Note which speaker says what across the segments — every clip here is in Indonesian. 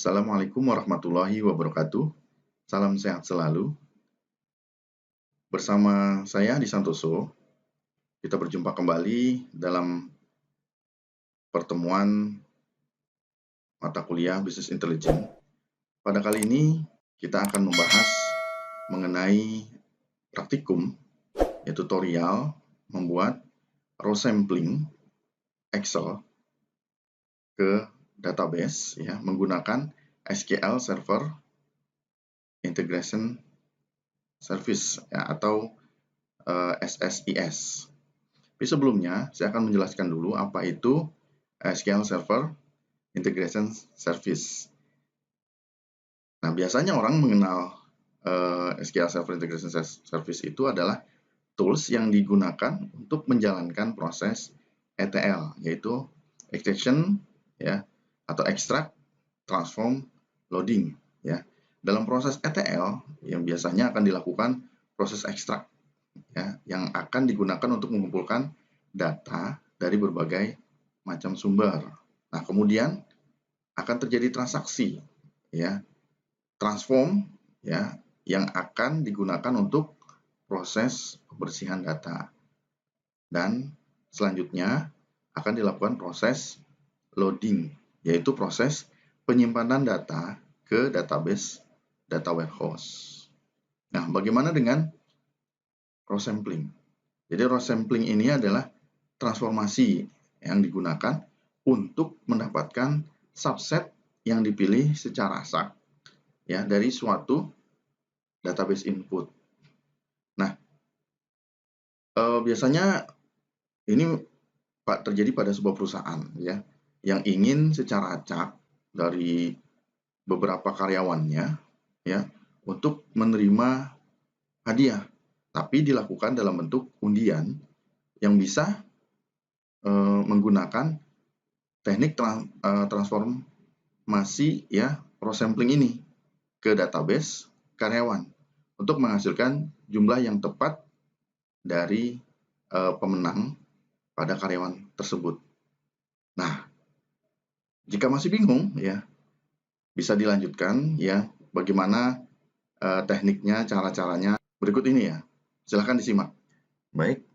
Speaker 1: Assalamualaikum warahmatullahi wabarakatuh. Salam sehat selalu. Bersama saya Adi Santoso, kita berjumpa kembali dalam pertemuan mata kuliah Business Intelligence. Pada kali ini kita akan membahas mengenai praktikum, yaitu tutorial membuat row sampling Excel ke database ya, menggunakan SQL Server Integration Service ya, atau SSIS. Tapi sebelumnya, saya akan menjelaskan dulu apa itu SQL Server Integration Service. Nah, biasanya orang mengenal SQL Server Integration Service itu adalah tools yang digunakan untuk menjalankan proses ETL, yaitu extraction ya, atau extract, transform, loading ya. Dalam proses ETL yang biasanya akan dilakukan proses extract ya, yang akan digunakan untuk mengumpulkan data dari berbagai macam sumber. Nah, kemudian akan terjadi transaksi ya, transform ya, yang akan digunakan untuk proses pembersihan data. Dan selanjutnya akan dilakukan proses loading, yaitu proses penyimpanan data ke database data warehouse. Nah, bagaimana dengan row sampling? Jadi row sampling ini adalah transformasi yang digunakan untuk mendapatkan subset yang dipilih secara sak ya dari suatu database input. Nah, biasanya ini terjadi pada sebuah perusahaan ya yang ingin secara acak dari beberapa karyawannya ya untuk menerima hadiah, tapi dilakukan dalam bentuk undian yang bisa menggunakan teknik transformasi ya row sampling ini ke database karyawan untuk menghasilkan jumlah yang tepat dari pemenang pada karyawan tersebut. Nah, jika masih bingung ya, bisa dilanjutkan ya bagaimana tekniknya, cara-caranya berikut ini ya. Silahkan disimak. Baik,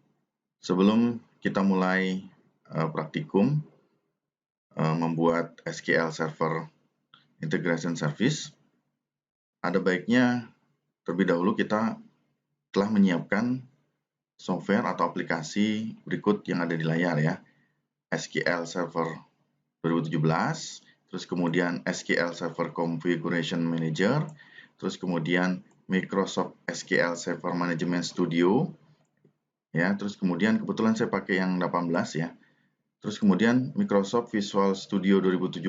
Speaker 1: sebelum kita mulai praktikum membuat SQL Server Integration Service, ada baiknya terlebih dahulu kita telah menyiapkan software atau aplikasi berikut yang ada di layar ya. SQL Server 2017, terus kemudian SQL Server Configuration Manager, terus kemudian Microsoft SQL Server Management Studio, ya, terus kemudian kebetulan saya pakai yang 18 ya. Terus kemudian Microsoft Visual Studio 2017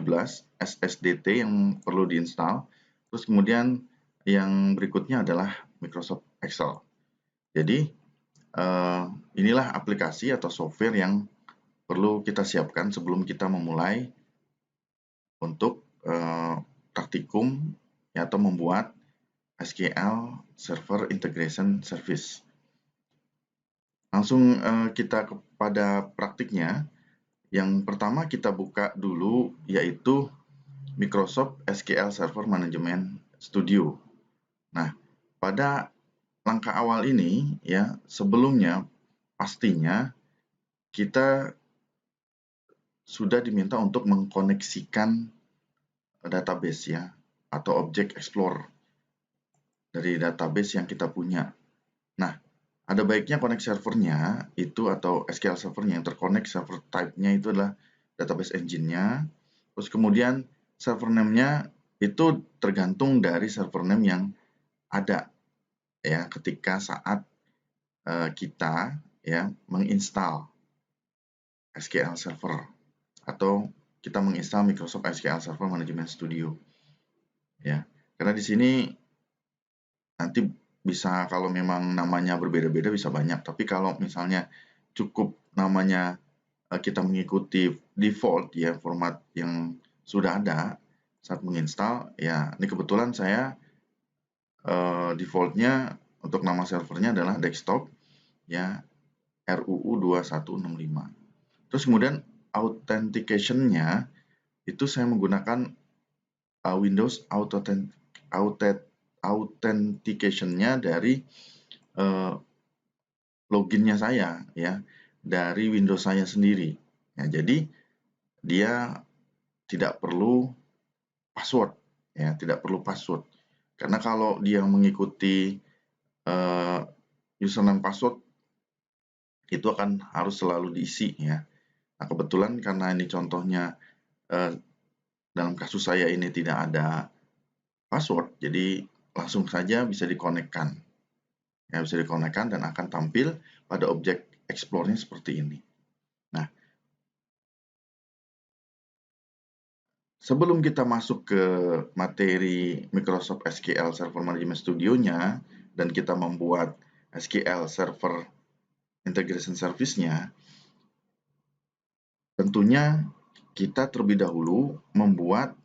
Speaker 1: SSDT yang perlu diinstal. Terus kemudian yang berikutnya adalah Microsoft Excel. Jadi inilah aplikasi atau software yang perlu kita siapkan sebelum kita memulai untuk praktikum ya, atau membuat SQL Server Integration Service. Langsung kita kepada praktiknya. Yang pertama kita buka dulu yaitu Microsoft SQL Server Management Studio. Nah, pada langkah awal ini ya, sebelumnya pastinya kita sudah diminta untuk mengkoneksikan database ya, atau object explorer dari database yang kita punya. Nah, ada baiknya connect servernya itu atau SQL servernya yang terconnect, server type-nya itu adalah database engine-nya. Terus kemudian server name-nya itu tergantung dari server name yang ada ya ketika saat kita ya menginstal SQL Server atau kita menginstal Microsoft SQL Server Management Studio ya. Karena di sini nanti bisa kalau memang namanya berbeda-beda bisa banyak, tapi kalau misalnya cukup namanya kita mengikuti default ya format yang sudah ada saat menginstal ya. Ini kebetulan saya defaultnya untuk nama servernya adalah desktop ya RUU 2165. Terus kemudian authentication-nya itu saya menggunakan Windows Authentication-nya dari loginnya saya, ya, dari Windows saya sendiri. Ya, jadi dia tidak perlu password, ya, tidak perlu password. Karena kalau dia mengikuti username password itu akan harus selalu diisi, ya. Nah, kebetulan karena ini contohnya dalam kasus saya ini tidak ada password, jadi langsung saja bisa dikonekkan. Ya, bisa dikonekkan dan akan tampil pada objek Explore-nya seperti ini. Nah, sebelum kita masuk ke materi Microsoft SQL Server Management Studio-nya dan kita membuat SQL Server Integration Service-nya, tentunya kita terlebih dahulu membuat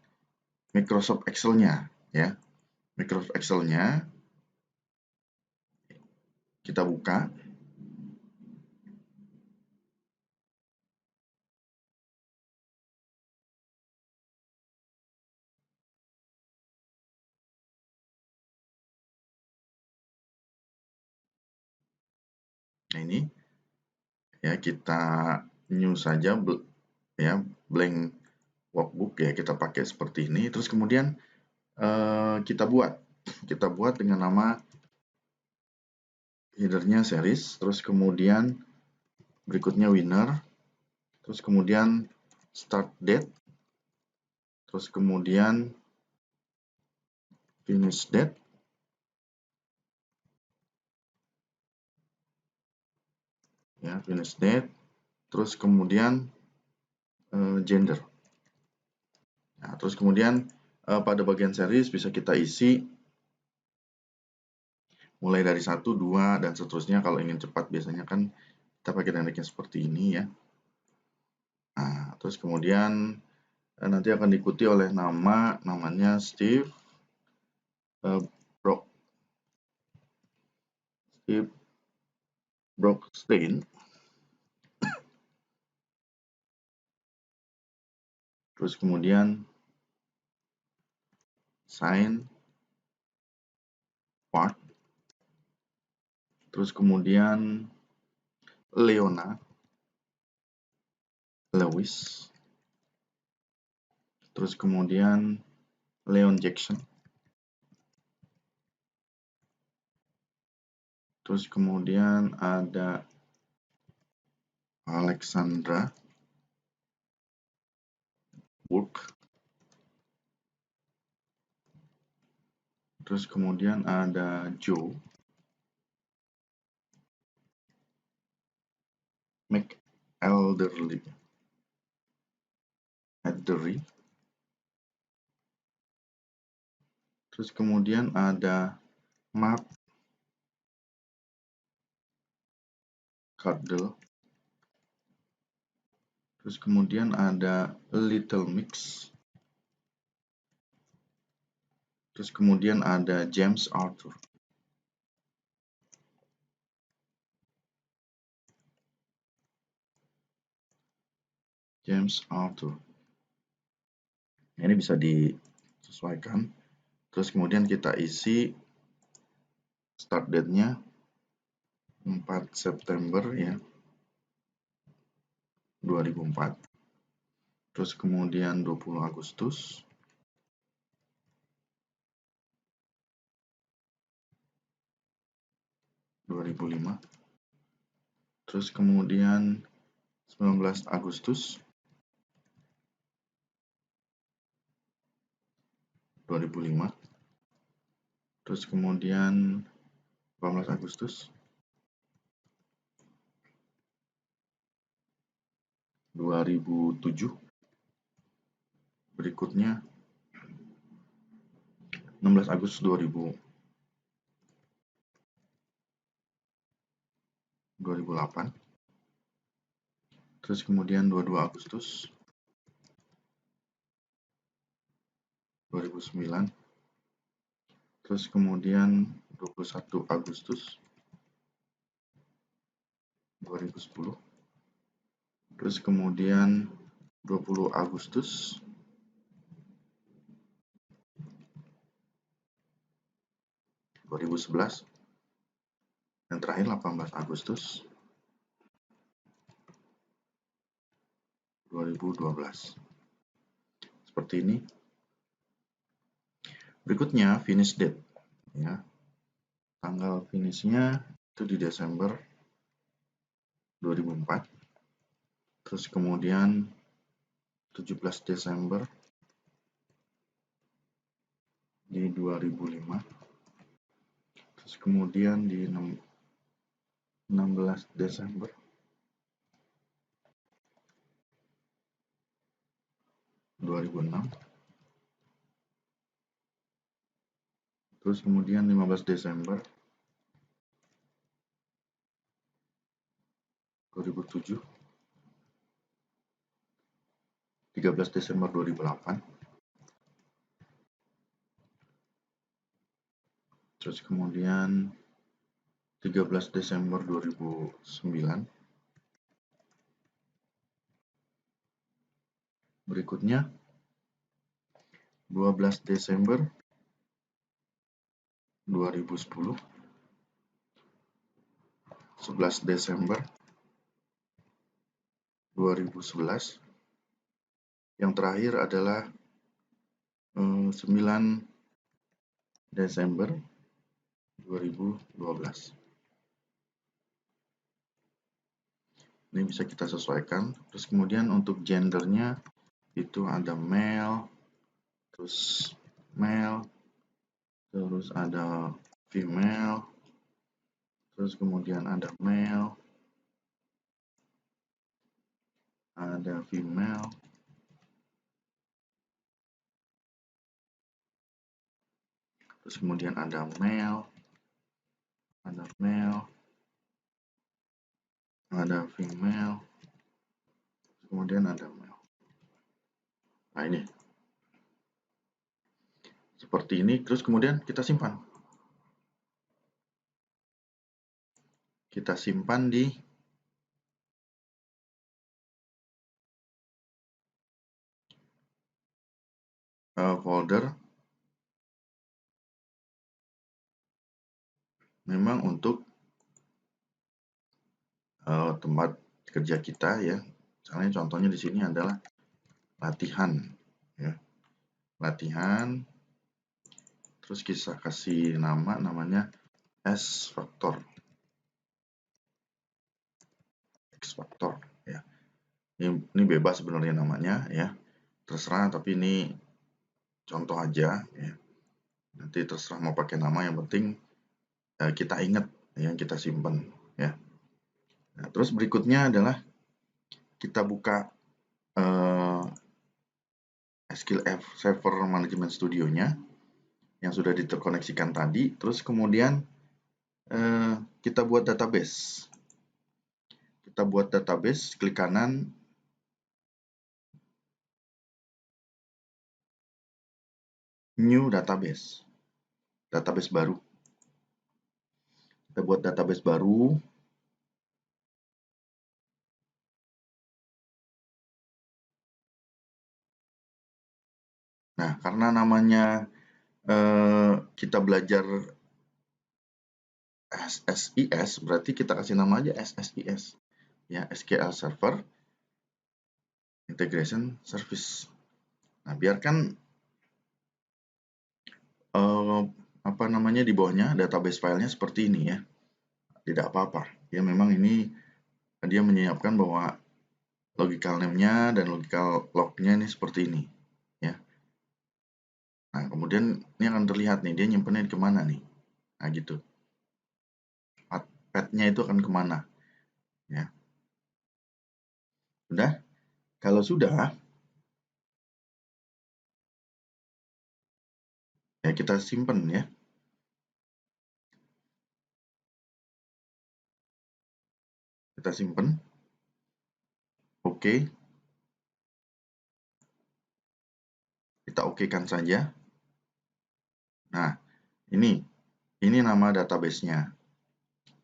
Speaker 1: Microsoft Excel-nya, ya. Microsoft Excel-nya kita buka. Nah, ini ya kita new saja, ya, blank workbook, ya, kita pakai seperti ini. Terus kemudian kita buat dengan nama header-nya series, terus kemudian berikutnya winner, terus kemudian start date, terus kemudian finish date, ya, finish date, terus kemudian gender. Nah, terus kemudian pada bagian series bisa kita isi mulai dari 1, 2, dan seterusnya. Kalau ingin cepat biasanya kan kita pakai tekniknya seperti ini, ya. Nah, terus kemudian nanti akan diikuti oleh namanya Steve Brockstein. Terus kemudian sign part, terus kemudian Leona Lewis, terus kemudian Leon Jackson, terus kemudian ada Alexandra Burke, terus kemudian ada Joe McElderry, terus kemudian ada Mark Cardle, terus kemudian ada Little Mix, terus kemudian ada James Arthur. Ini bisa disesuaikan. Terus kemudian kita isi start date-nya 4 September, ya, 2004. Terus kemudian 20 Agustus 2005. Terus kemudian 19 Agustus 2005. Terus kemudian 18 Agustus 2007. Berikutnya 16 Agustus 2008. Terus kemudian 22 Agustus 2009. Terus kemudian 21 Agustus 2010. Terus kemudian 20 Agustus 2011, dan terakhir 18 Agustus 2012. Seperti ini. Berikutnya finish date, ya. Tanggal finishnya itu di Desember 2004. Terus kemudian 17 Desember di 2005. Terus kemudian di 16 Desember (2006). Terus kemudian 15 Desember 2007, 13 Desember 2008, terus kemudian 13 Desember 2009, berikutnya 12 Desember 2010, 11 Desember 2011, yang terakhir adalah 9 Desember 2012. Ini bisa kita sesuaikan. Terus kemudian untuk gendernya itu ada male, terus ada female, terus kemudian ada male, ada female, terus kemudian ada male, ada female, kemudian ada male. Nah, ini seperti ini. Terus kemudian kita simpan. Kita simpan di folder memang untuk tempat kerja kita, ya. Misalnya contohnya di sini adalah latihan, ya. Latihan. Terus kita kasih namanya X factor, ya. Ini bebas sebenarnya namanya, ya. Terserah, tapi ini contoh aja, ya. Nanti terserah mau pakai nama, yang penting kita ingat yang kita simpan, ya. Nah, terus berikutnya adalah kita buka SQL Server Management Studio-nya yang sudah diterkoneksikan tadi. Terus kemudian kita buat database. Kita buat database, klik kanan, new database, database baru. Kita buat database baru. Nah, karena namanya kita belajar SSIS, berarti kita kasih nama aja SSIS, ya, SQL Server Integration Service. Nah, biarkan di bawahnya database filenya seperti ini, ya. Tidak apa-apa, ya. Memang ini dia menyiapkan bahwa logical name-nya dan logical log-nya ini seperti ini, ya. Nah, kemudian ini akan terlihat nih, dia nyimpennya kemana nih. Nah, gitu. Path-nya itu akan kemana, ya. Sudah? Kalau sudah, ya kita simpan, ya. Kita simpan. Oke. Kita okekan saja. Nah, ini nama database-nya,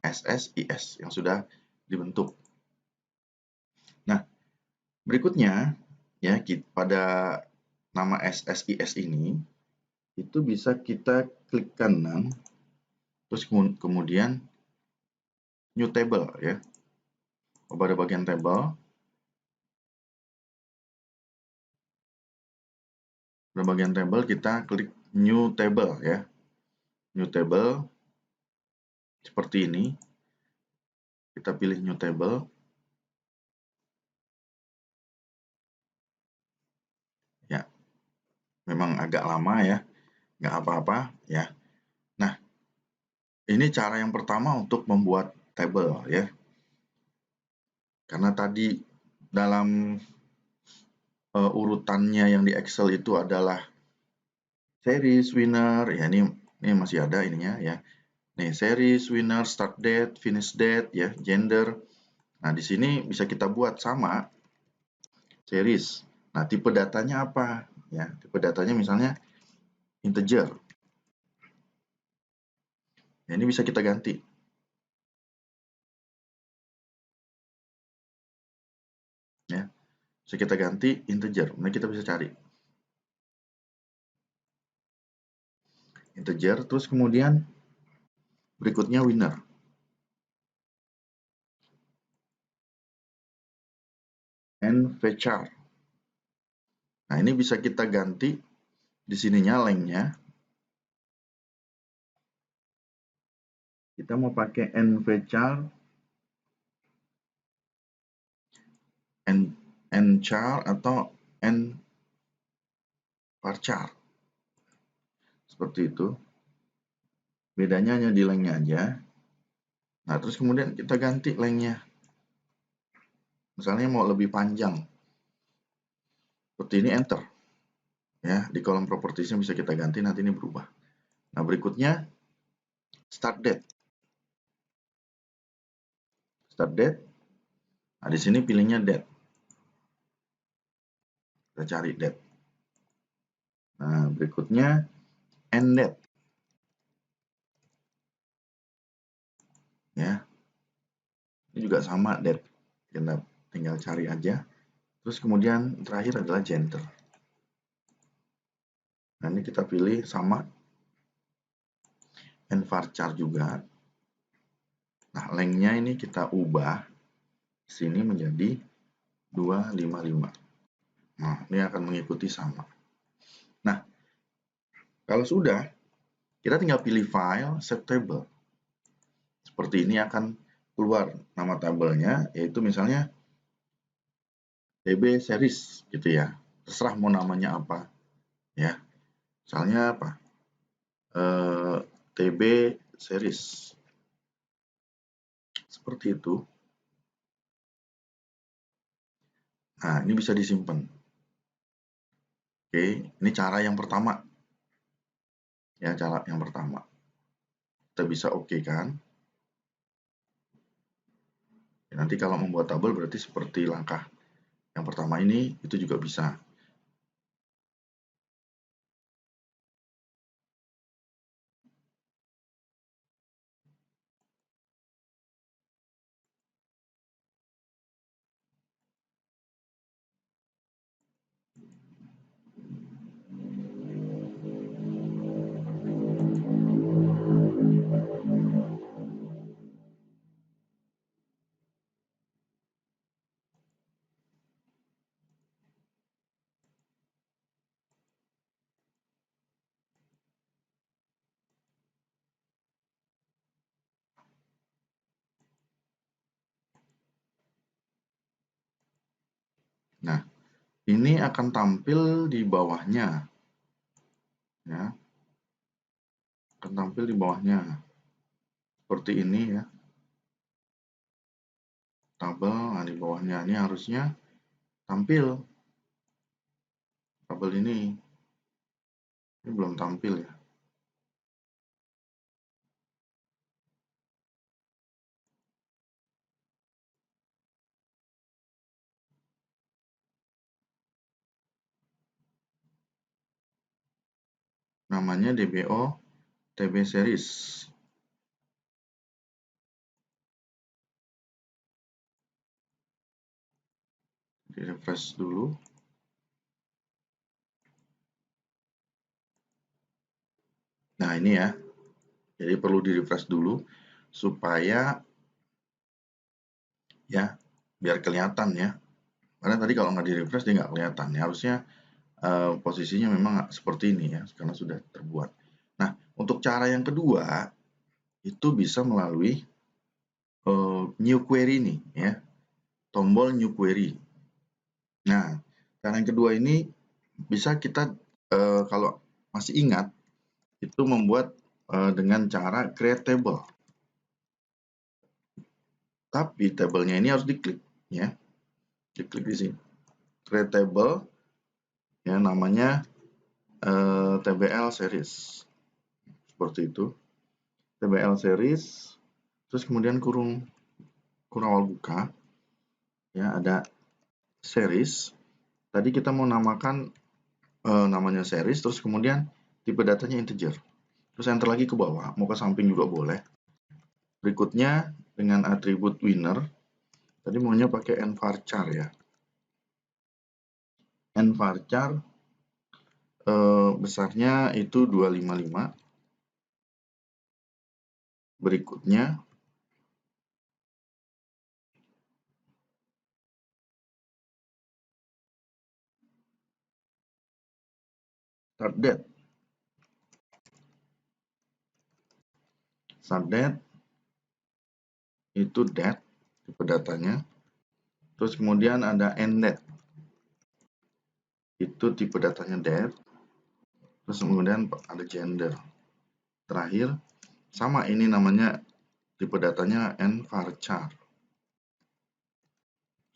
Speaker 1: SSIS, yang sudah dibentuk. Nah, berikutnya, ya, pada nama SSIS ini, itu bisa kita klik kanan, Terus kemudian new table ya. Pada bagian table, kita klik new table ya. New table seperti ini. Kita pilih new table. Ya, memang agak lama ya, nggak apa-apa ya. Nah, ini cara yang pertama untuk membuat table ya. Karena tadi dalam urutannya yang di Excel itu adalah series, winner, ya ini masih ada ininya ya. Nih, series, winner, start date, finish date, ya, gender. Nah, di sini bisa kita buat sama series. Nah, tipe datanya apa? Ya, tipe datanya misalnya integer. Ya, ini bisa kita ganti. Ya, bisa kita ganti integer. Nah, kita bisa cari integer, terus kemudian berikutnya winner. nvchar. Nah, ini bisa kita ganti di sininya lengthnya. Kita mau pakai nvchar, nchar atau nvarchar. Seperti itu. Bedanya hanya di lengthnya aja. Nah, terus kemudian kita ganti lengthnya. Misalnya mau lebih panjang. Seperti ini, enter. Ya, di kolom propertiesnya bisa kita ganti, nanti ini berubah. Nah, berikutnya start date. Start date. Nah, di sini pilihnya date. Kita cari date. Nah, berikutnya end date. Ya. Ini juga sama date. Kita tinggal cari aja. Terus kemudian terakhir adalah gender. Nah, ini kita pilih sama nvarchar juga. Nah, lengthnya ini kita ubah sini menjadi 255. Nah, ini akan mengikuti sama. Nah, kalau sudah, kita tinggal pilih file, set table. Seperti ini akan keluar nama tabelnya, yaitu misalnya TB series gitu ya. Terserah mau namanya apa. Ya. Misalnya apa? TB series. Seperti itu. Nah, ini bisa disimpan. Oke, ini cara yang pertama. Ya, cara yang pertama. Kita bisa oke kan? Nanti kalau membuat tabel berarti seperti langkah yang pertama ini, itu juga bisa. Nah, ini akan tampil di bawahnya. Ya, akan tampil di bawahnya. Seperti ini ya. Tabel, nah di bawahnya ini harusnya tampil. Tabel ini belum tampil ya. Namanya DBO TB series. Di refresh dulu. Nah, ini ya. Jadi perlu di-refresh dulu supaya ya biar kelihatan ya. Karena tadi kalau nggak di-refresh dia nggak kelihatan. Ya, harusnya posisinya memang seperti ini ya, karena sudah terbuat. Nah, untuk cara yang kedua itu bisa melalui new query nih ya, tombol new query. Nah, cara yang kedua ini bisa kita kalau masih ingat itu membuat dengan cara create table. Tapi tabelnya ini harus diklik ya. Diklik di sini. Create table ya, namanya TBL series. Seperti itu. TBL series, terus kemudian kurung awal buka ya, ada series. Tadi kita mau namakan namanya series, terus kemudian tipe datanya integer. Terus enter lagi ke bawah, mau ke samping juga boleh. Berikutnya dengan atribut winner, tadi maunya pakai nvarchar ya. Nvarchar besarnya itu 255. Berikutnya start date. Start date itu date, tipe datanya. Terus kemudian ada end date. Itu tipe datanya date. Terus kemudian ada gender. Terakhir, sama ini namanya tipe datanya nvarchar.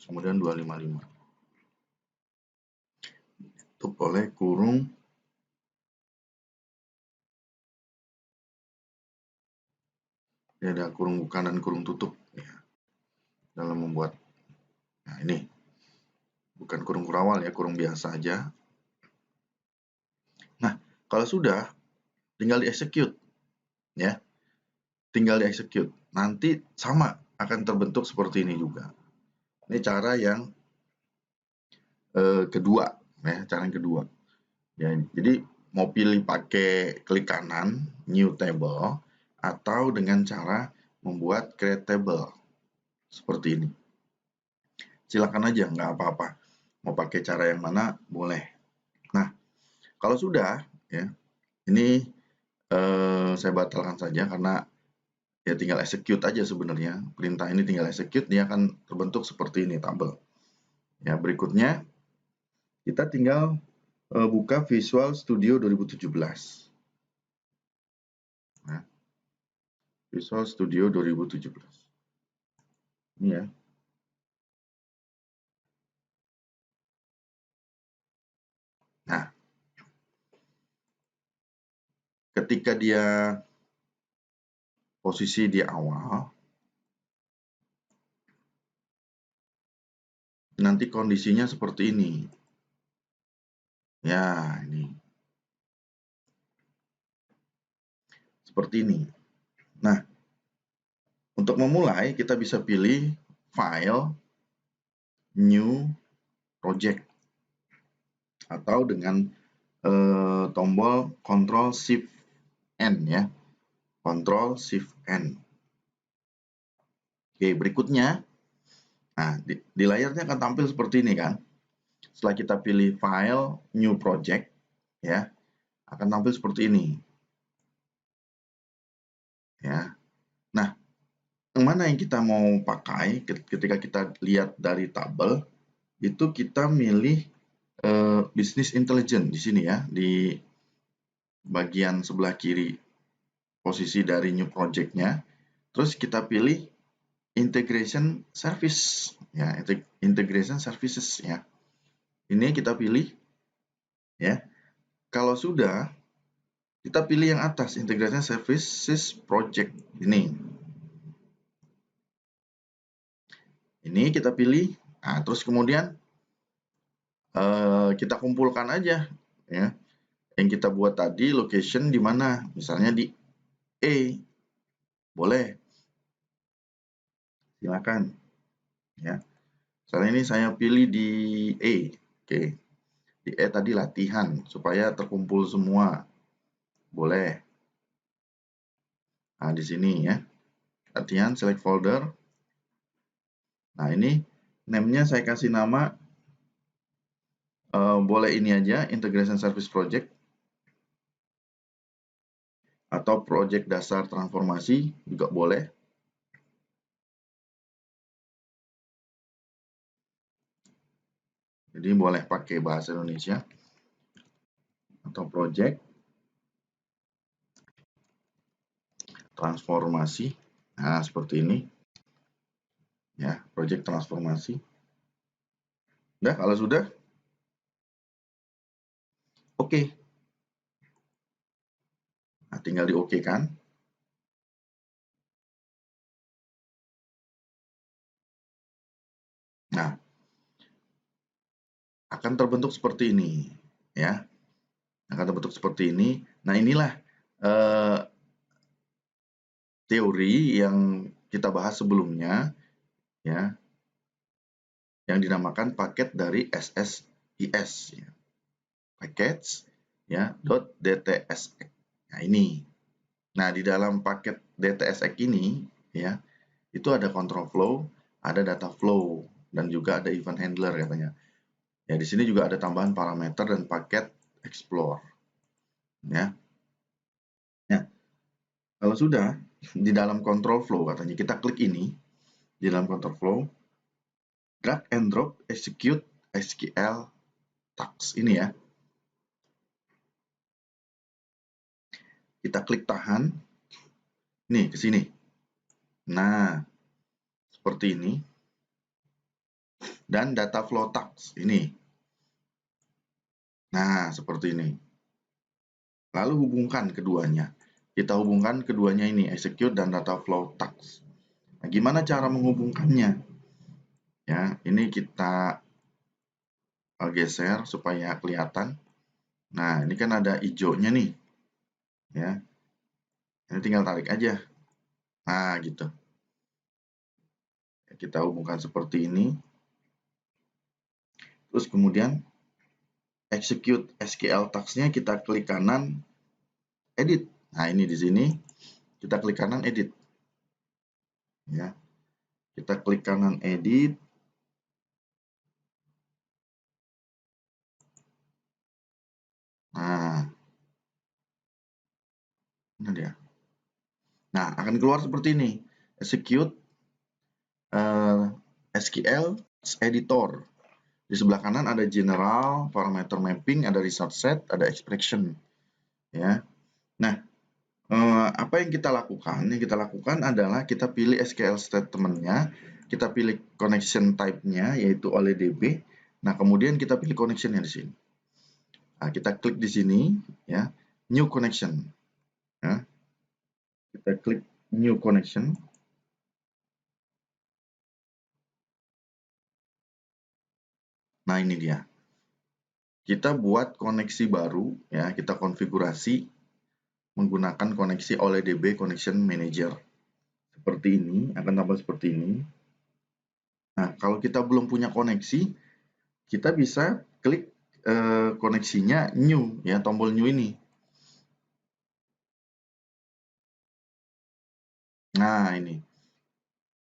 Speaker 1: Kemudian 255. Tutup oleh kurung ya, ada kurung buka dan kurung tutup ya, dalam membuat. Nah, ini bukan kurung kurawal ya, kurung biasa aja. Nah, kalau sudah tinggal di-execute ya. Tinggal di-execute. Nanti sama akan terbentuk seperti ini juga. Ini cara yang kedua ya, cara yang kedua. Ya, jadi mau pilih pakai klik kanan new table atau dengan cara membuat create table seperti ini. Silakan aja, nggak apa-apa. Mau pakai cara yang mana boleh. Nah, kalau sudah ya, ini saya batalkan saja karena ya tinggal execute aja sebenarnya. Perintah ini tinggal execute, dia akan terbentuk seperti ini tabel. Ya, berikutnya kita tinggal buka Visual Studio 2017. Nah, Visual Studio 2017. Ini ya. Nah, ketika dia posisi di awal, nanti kondisinya seperti ini. Ya, ini. Seperti ini. Nah, untuk memulai kita bisa pilih File, New, Project. Atau dengan tombol Ctrl Shift N ya. Ctrl Shift N. Oke, berikutnya. Nah, di layarnya akan tampil seperti ini kan. Setelah kita pilih File, New Project, ya, akan tampil seperti ini. Ya. Nah, yang mana yang kita mau pakai ketika kita lihat dari tabel, itu kita milih Business Intelligence di sini ya, di bagian sebelah kiri posisi dari New Project-nya. Terus kita pilih Integration Service, ya, Integration Services ya. Ini kita pilih, ya. Kalau sudah, kita pilih yang atas, Integration Services Project ini. Ini kita pilih. Nah, terus kemudian kita kumpulkan aja ya. Yang kita buat tadi location di mana? Misalnya di E. Boleh. Silakan. Ya. Misalnya ini saya pilih di E. Oke. Di E tadi latihan supaya terkumpul semua. Boleh. Nah, di sini ya. Latihan, select folder. Nah, ini name-nya saya kasih nama, boleh ini aja, Integration Service Project. Atau project dasar transformasi juga boleh. Jadi boleh pakai bahasa Indonesia. Atau project transformasi. Nah, seperti ini. Ya, project transformasi. Udah, kalau sudah, oke. Nah, tinggal di oke kan. Nah, akan terbentuk seperti ini, ya. Akan terbentuk seperti ini. Nah, inilah teori yang kita bahas sebelumnya, ya, yang dinamakan paket dari SSIS, ya. Package, ya, .dtsx. Nah, ini. Nah, di dalam paket DTSX ini, ya, itu ada control flow, ada data flow, dan juga ada event handler katanya. Ya, di sini juga ada tambahan parameter dan paket explore. Ya. Nah, kalau sudah di dalam control flow katanya kita klik ini di dalam control flow, drag and drop execute SQL task ini ya. Kita klik tahan. Nih ke sini. Nah, seperti ini. Dan data flow task ini. Nah, seperti ini. Lalu hubungkan keduanya. Kita hubungkan keduanya ini, execute dan data flow task. Nah, gimana cara menghubungkannya? Ya, ini kita geser supaya kelihatan. Nah, ini kan ada hijaunya nih. Ya. Ini tinggal tarik aja. Nah, gitu. Kita hubungkan seperti ini. Terus kemudian execute SQL task-nya kita klik kanan edit. Nah, ini di sini kita klik kanan edit. Ya. Kita klik kanan edit. Nah, ini dia. Nah, akan keluar seperti ini. Execute SQL editor. Di sebelah kanan ada general, parameter mapping, ada result set, ada expression. Ya. Nah, apa yang kita lakukan? Yang kita lakukan adalah kita pilih SQL statement-nya, kita pilih connection type-nya, yaitu OLEDB. Nah, kemudian kita pilih connection-nya di sini. Nah, kita klik di sini, ya, new connection. Ya. Kita klik new connection. Nah, ini dia. Kita buat koneksi baru, ya, kita konfigurasi menggunakan koneksi OLEDB Connection Manager. Seperti ini, akan tambah seperti ini. Nah, kalau kita belum punya koneksi, kita bisa klik koneksinya new, ya, tombol new ini. Nah, ini.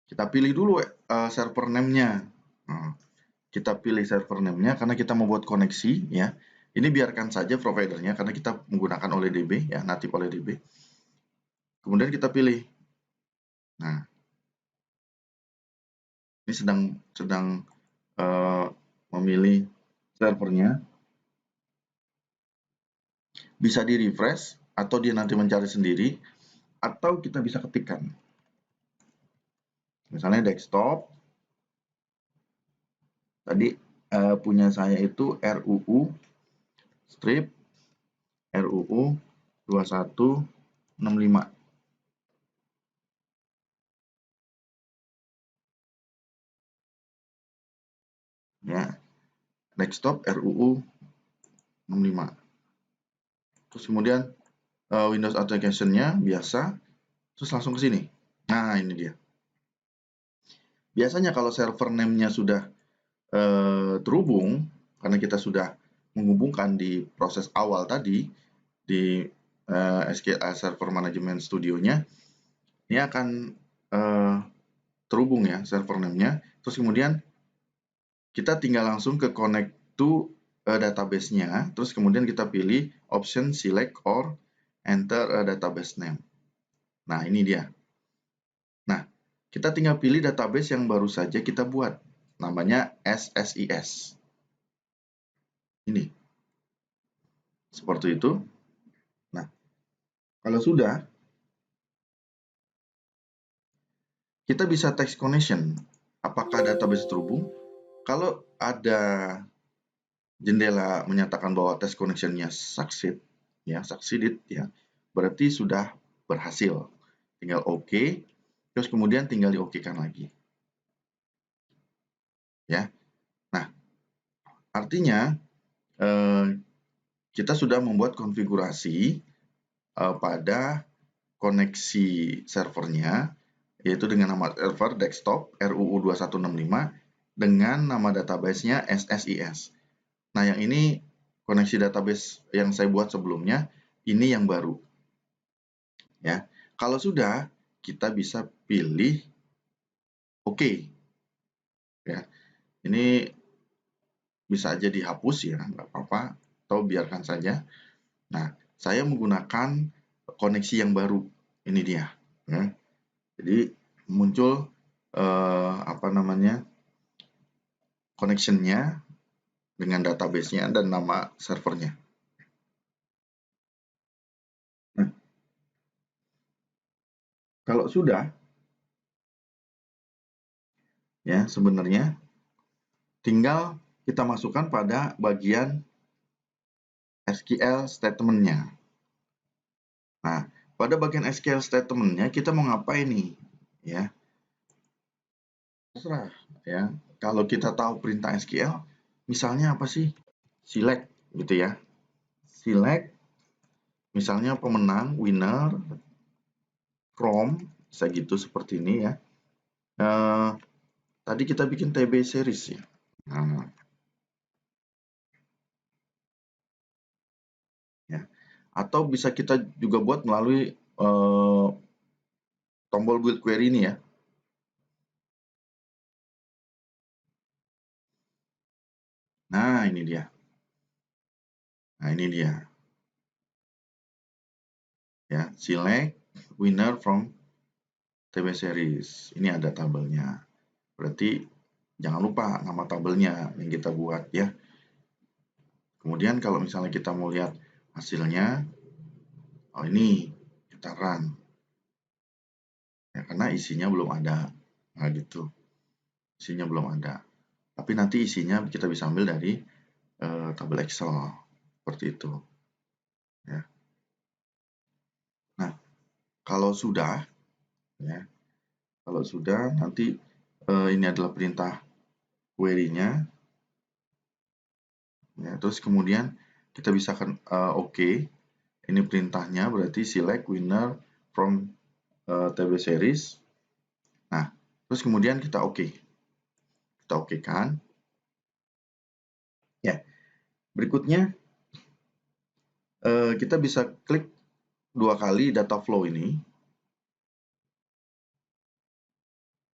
Speaker 1: Kita pilih dulu server name-nya. Nah, kita pilih server name-nya karena kita mau buat koneksi, ya. Ini biarkan saja providernya karena kita menggunakan OLEDB, ya, native OLEDB. Kemudian kita pilih. Nah, ini sedang memilih servernya. Bisa di refresh atau dia nanti mencari sendiri, atau kita bisa ketikkan. Misalnya desktop. Tadi punya saya itu RUU strip RUU 2165. Ya, desktop RUU 65. Terus kemudian Windows application-nya biasa, terus langsung ke sini. Nah, ini dia. Biasanya kalau server name-nya sudah terhubung, karena kita sudah menghubungkan di proses awal tadi, di SQL Server Management Studio-nya, ini akan terhubung ya server name-nya. Terus kemudian kita tinggal langsung ke connect to database-nya. Terus kemudian kita pilih option select or enter a database name. Nah, ini dia. Nah, kita tinggal pilih database yang baru saja kita buat. Namanya SSIS. Ini. Seperti itu. Nah, kalau sudah, kita bisa text connection. Apakah database terhubung? Kalau ada jendela menyatakan bahwa test connection-nya succeeded ya, berarti sudah berhasil. Tinggal OK, terus kemudian tinggal di OK-kan lagi. Ya. Nah, artinya kita sudah membuat konfigurasi pada koneksi servernya, yaitu dengan nama server desktop RUU2165 dengan nama database-nya SSIS. Nah, yang ini koneksi database yang saya buat sebelumnya, ini yang baru. Ya, kalau sudah, kita bisa pilih OK. Ya, ini bisa aja dihapus ya, nggak apa-apa, atau biarkan saja. Nah, saya menggunakan koneksi yang baru. Ini dia. Ya. Jadi muncul connection-nya dengan database-nya dan nama servernya. Nah, kalau sudah, ya sebenarnya tinggal kita masukkan pada bagian SQL statement-nya. Nah, pada bagian SQL statement-nya kita mau ngapain nih? Ya, terserah ya. Kalau kita tahu perintah SQL, misalnya apa sih? Select gitu ya. Select misalnya pemenang, winner, from, bisa gitu seperti ini ya. Tadi kita bikin TB series ya. Nah, ya. Atau bisa kita juga buat melalui tombol build query ini ya. Nah, ini dia. Nah, ini dia. Ya, select winner from TB series. Ini ada tabelnya. Berarti jangan lupa nama tabelnya yang kita buat ya. Kemudian kalau misalnya kita mau lihat hasilnya, oh ini kita run. Ya, karena isinya belum ada. Nah, gitu. Isinya belum ada. Tapi nanti isinya kita bisa ambil dari tabel Excel. Seperti itu. Ya. Nah, kalau sudah, ya, kalau sudah nanti ini adalah perintah query-nya. Ya, terus kemudian kita bisa OK. Ini perintahnya berarti select winner from TB series. Nah, terus kemudian kita OK. Kita OK kan. Ya, berikutnya kita bisa klik 2 kali data flow ini.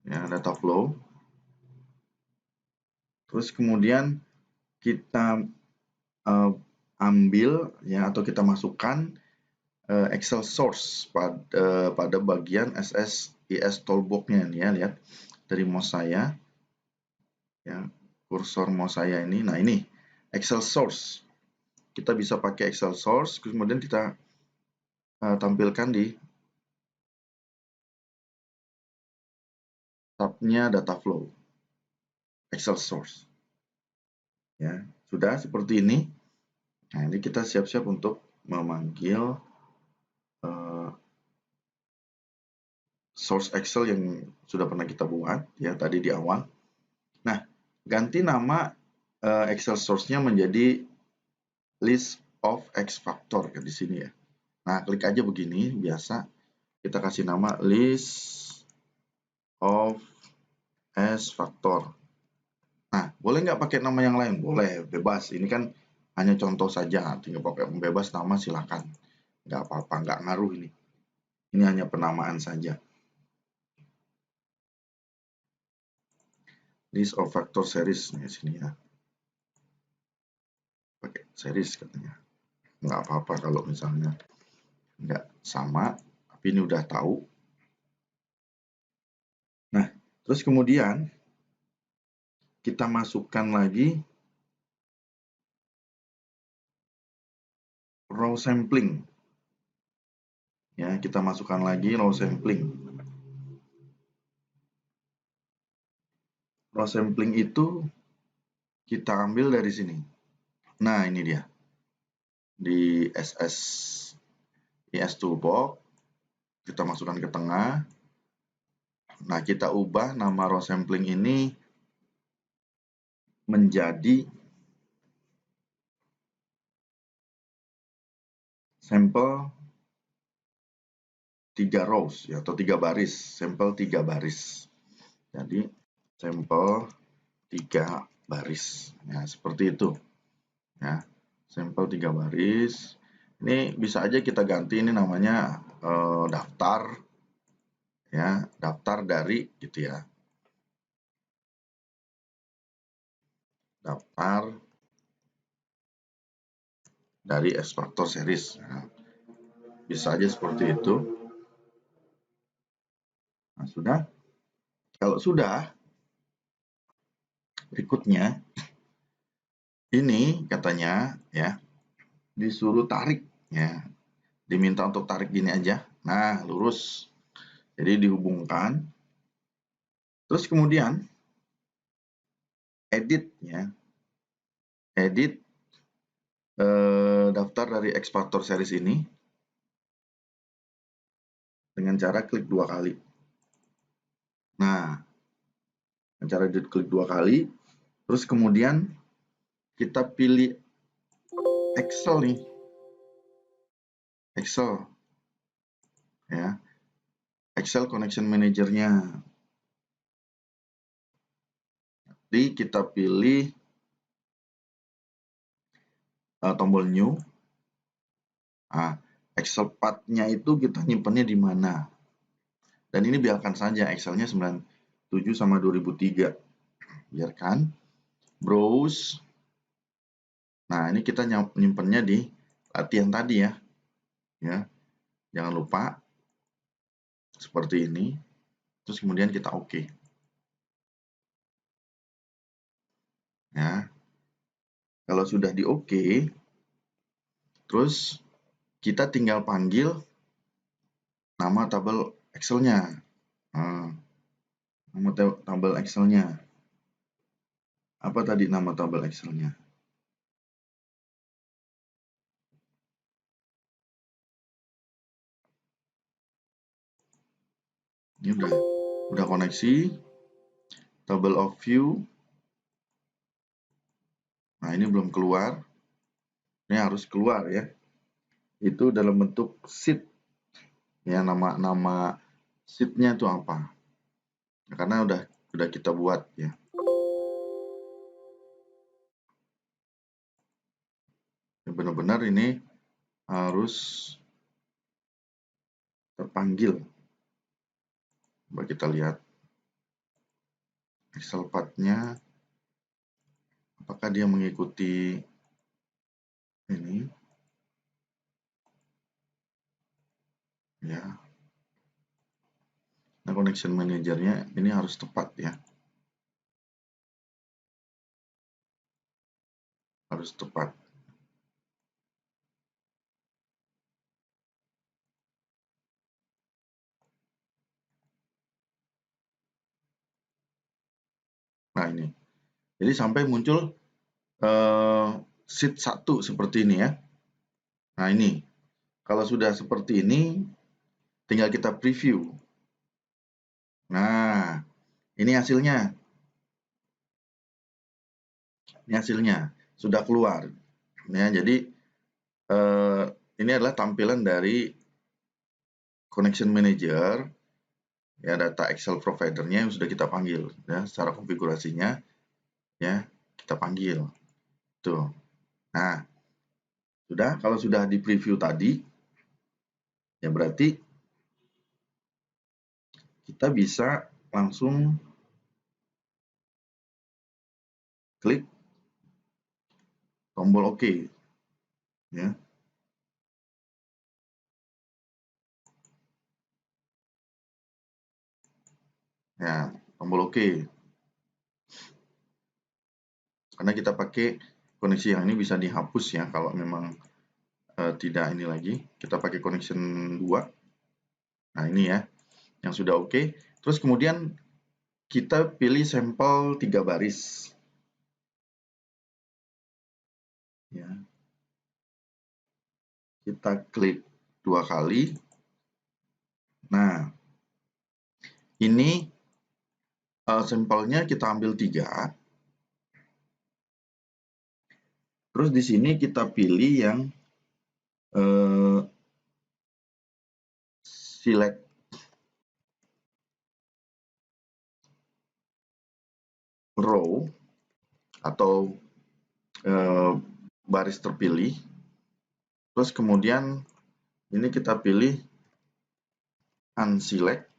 Speaker 1: Ya, data flow. Terus kemudian kita ambil ya atau kita masukkan Excel source pada bagian SSIS toolbox-nya nih ya, lihat dari mouse saya ya, kursor mouse saya ini. Nah, ini Excel source. Kita bisa pakai Excel source, kemudian kita tampilkan di tab-nya data flow. Excel source. Ya, sudah seperti ini. Nah, ini kita siap-siap untuk memanggil source Excel yang sudah pernah kita buat ya tadi di awal. Nah, ganti nama Excel source-nya menjadi list of X factor di sini ya. Nah, klik aja begini biasa. Kita kasih nama list of S factor. Nah, boleh nggak pakai nama yang lain? Boleh, bebas. Ini kan hanya contoh saja. Tinggal pakai bebas nama silakan. Nggak apa-apa, nggak ngaruh ini. Ini hanya penamaan saja. List of factor series nih sini ya. Pakai series katanya. Nggak apa-apa kalau misalnya nggak sama, tapi ini udah tahu. Nah, terus kemudian kita masukkan lagi row sampling. Ya, kita masukkan lagi row sampling. Row sampling itu kita ambil dari sini. Nah, ini dia. Di IS Toolbox, kita masukkan ke tengah. Nah, kita ubah nama row sampling ini menjadi sampel 3 rows ya, atau 3 baris, sampel 3 baris. Jadi sampel 3 baris. Ya, seperti itu. Ya, sampel 3 baris. Ini bisa aja kita ganti, ini namanya daftar ya, daftar dari gitu ya. Daftar dari X-Factor series. Nah, bisa aja seperti itu. Nah, sudah. Kalau sudah, berikutnya ini katanya ya disuruh tarik ya. Diminta untuk tarik gini aja. Nah, lurus. Jadi dihubungkan. Terus kemudian edit ya. Edit daftar dari X-Factor series ini dengan cara klik 2 kali. Nah, dengan cara klik 2 kali, terus kemudian kita pilih Excel nih. Excel. Ya. Excel Connection Manager-nya. Jadi kita pilih tombol New. Nah, Excel path-nya itu kita nyimpannya di mana. Dan ini biarkan saja Excel-nya 97 sama 2003. Biarkan. Browse. Nah, ini kita nyimpannya di latihan tadi ya. Ya. Jangan lupa seperti ini. Terus kemudian kita oke. Ya. Kalau sudah di oke, terus kita tinggal panggil nama tabel Excel-nya. Nah, nama tabel Excel-nya. Apa tadi nama tabel Excel-nya? Ini udah koneksi. Table of view. Nah, ini belum keluar. Ini harus keluar ya. Itu dalam bentuk sheet. Ya, nama sheet-nya itu apa? Karena udah kita buat ya. Benar-benar ini harus terpanggil. Coba kita lihat Excel path-nya, apakah dia mengikuti ini ya. Nah, connection manager-nya ini harus tepat ya, harus tepat. Nah, ini jadi sampai muncul sheet 1 seperti ini ya. Nah, ini kalau sudah seperti ini tinggal kita preview. Nah, ini hasilnya. Ini hasilnya sudah keluar. Ya, jadi ini adalah tampilan dari Connection Manager. Ya, data Excel provider-nya yang sudah kita panggil. Ya, secara konfigurasinya ya kita panggil. Tuh. Nah, sudah. Kalau sudah di preview tadi, ya berarti kita bisa langsung klik tombol OK, ya. Ya, tombol OK. Karena kita pakai koneksi yang ini bisa dihapus ya kalau memang tidak ini lagi. Kita pakai connection 2. Nah, ini ya, yang sudah OK. Terus kemudian kita pilih sampel 3 baris. Ya. Kita klik 2 kali. Nah, ini sampelnya kita ambil 3. Terus di sini kita pilih yang select row atau baris terpilih. Terus kemudian ini kita pilih unselect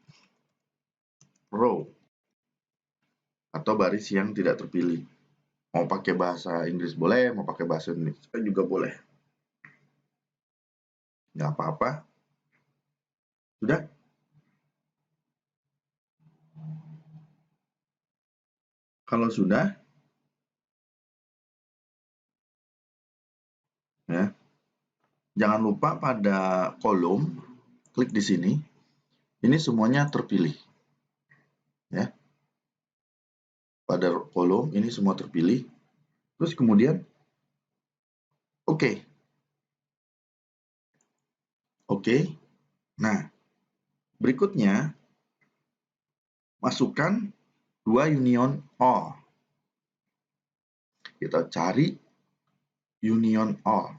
Speaker 1: row atau baris yang tidak terpilih. Mau pakai bahasa Inggris boleh, mau pakai bahasa Indonesia juga boleh. Nggak apa-apa. Sudah? Kalau sudah, ya, jangan lupa pada kolom, klik di sini. Ini semuanya terpilih. Ya. Pada kolom ini semua terpilih. Terus kemudian OK. Oke. Nah, berikutnya masukkan 2 union all. Kita cari union all.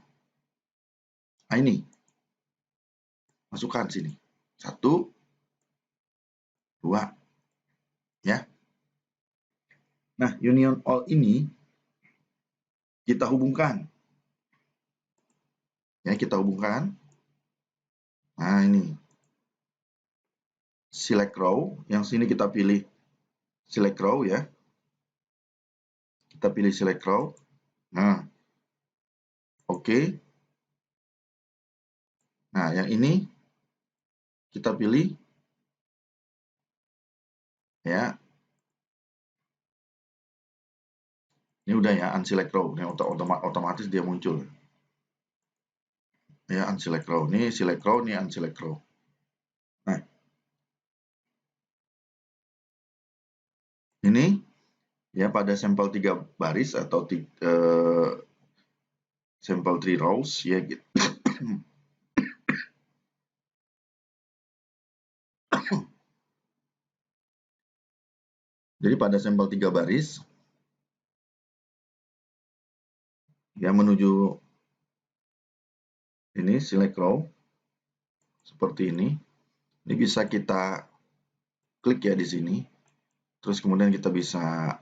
Speaker 1: Nah, ini. Masukkan sini. 1, 2. Ya. Nah, union all ini kita hubungkan. Ya, kita hubungkan. Nah, ini. Select row. Yang sini kita pilih select row ya. Kita pilih select row. Nah, OK. Nah, yang ini kita pilih ya. Ini udah ya, unselect row. Ini otomatis dia muncul. Ya, unselect row. Ini select row, ini unselect row. Nah, ini ya pada sampel 3 baris atau sampel 3 rows ya gitu. Jadi pada sampel 3 baris ya menuju ini select row seperti ini. Ini bisa kita klik ya di sini. Terus kemudian kita bisa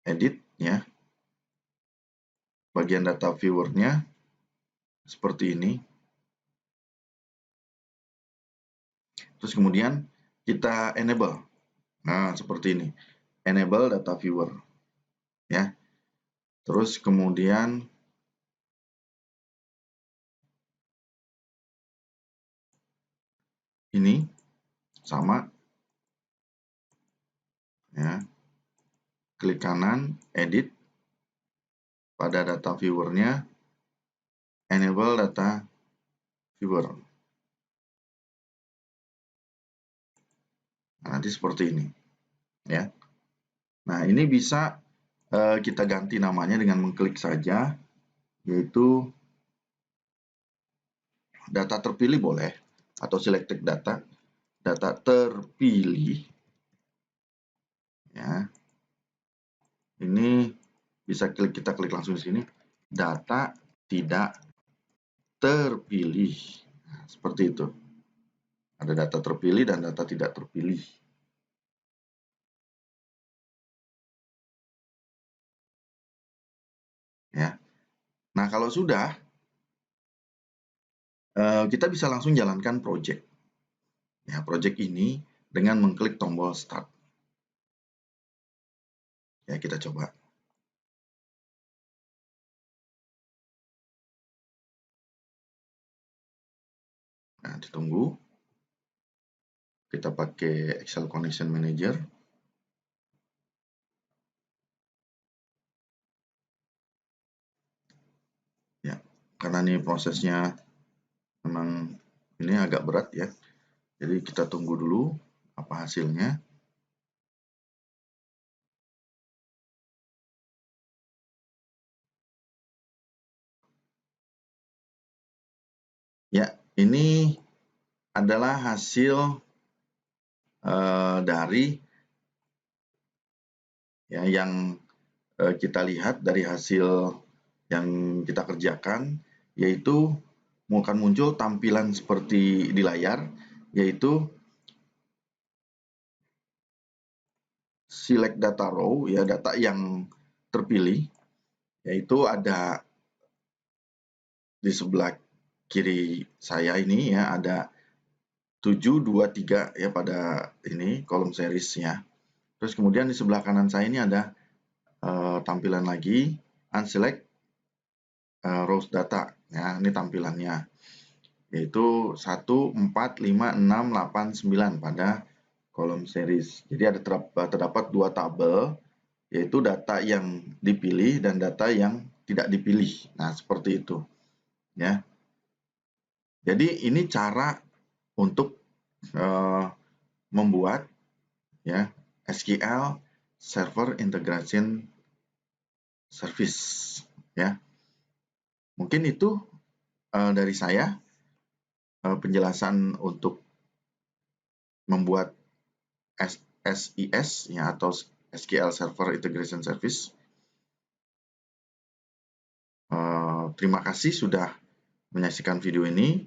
Speaker 1: edit ya. Bagian data viewer-nya seperti ini. Terus kemudian kita enable. Nah, seperti ini. Enable data viewer. Ya. Terus kemudian ini sama ya. Klik kanan, edit. Pada data viewer-nya enable data viewer. Nah, nanti seperti ini. Ya. Nah, ini bisa kita ganti namanya dengan mengklik saja, yaitu data terpilih boleh, atau selected data, data terpilih. Ya. Ini bisa kita klik langsung di sini, data tidak terpilih. Nah, seperti itu. Ada data terpilih dan data tidak terpilih. Ya. Nah, kalau sudah, kita bisa langsung jalankan project. Ya, project ini dengan mengklik tombol start. Ya, kita coba. Nah, ditunggu. Kita pakai Excel Connection Manager. Ya, karena ini prosesnya memang ini agak berat ya. Jadi kita tunggu dulu apa hasilnya. Ya, ini adalah hasil dari ya, yang kita lihat dari hasil yang kita kerjakan, yaitu akan muncul tampilan seperti di layar, yaitu select data row, ya, data yang terpilih, yaitu ada di sebelah kiri saya ini ya, ada 7, 2, 3 ya pada ini kolom seriesnya. Terus kemudian di sebelah kanan saya ini ada tampilan lagi unselect rows data ya, ini tampilannya yaitu 1, 4, 5, 6, 8, 9 pada kolom series. Jadi ada terdapat dua tabel, yaitu data yang dipilih dan data yang tidak dipilih. Nah, seperti itu ya. Jadi ini cara untuk membuat ya SQL Server Integration Service ya. Mungkin itu dari saya penjelasan untuk membuat SIS ya, atau SQL Server Integration Service. Terima kasih sudah menyaksikan video ini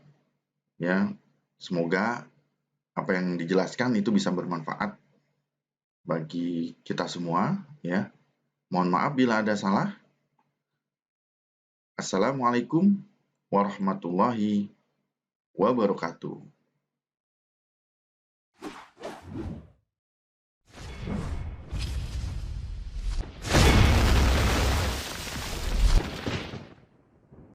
Speaker 1: ya. Semoga apa yang dijelaskan itu bisa bermanfaat bagi kita semua ya. Mohon maaf bila ada salah. Assalamualaikum warahmatullahi wabarakatuh.